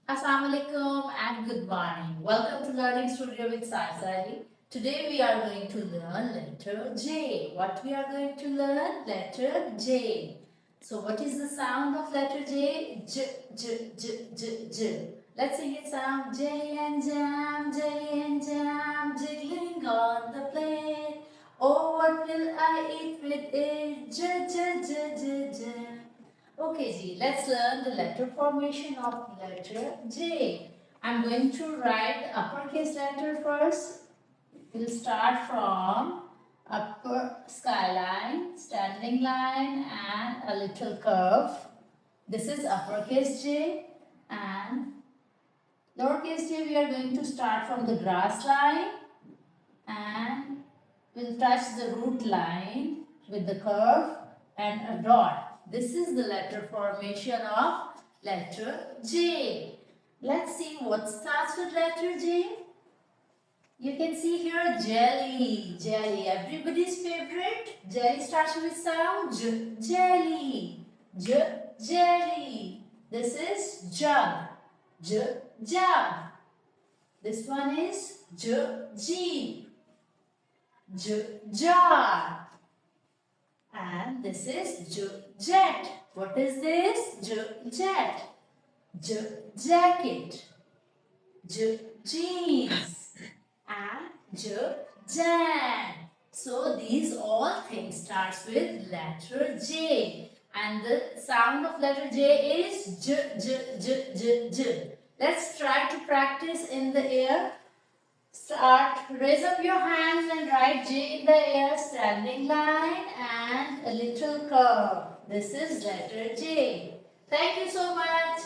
Assalamu alaikum and good morning. Welcome to Learning Studio with Sajida Ali. Today we are going to learn letter J. What we are going to learn? Letter J. So what is the sound of letter J? J, J, J, J, J. Let's sing it sound. J and jam, jiggling on the plate. Oh, what will I eat with it? J, J, J, J, J. Okay, G, let's learn the letter formation of letter J. I'm going to write the uppercase letter first. We'll start from upper skyline, standing line and a little curve. This is uppercase J, and lowercase j we are going to start from the grass line and we'll touch the root line with the curve and a dot. This is the letter formation of letter J. Let's see what starts with letter J. You can see here jelly, jelly, everybody's favorite. Jelly starts with sound J, jelly, J, jelly. This is jug, J, jug. This one is J, jeep, J, jar. And this is J, jet. What is this? J, jet. J, jacket. J, jeans. And J, jam. So these all things starts with letter J. And the sound of letter J is J, J, J, J, J. Let's try to practice in the air. Start, raise up your hands and write J in the air, standing line and a little curve. This is letter J. Thank you so much.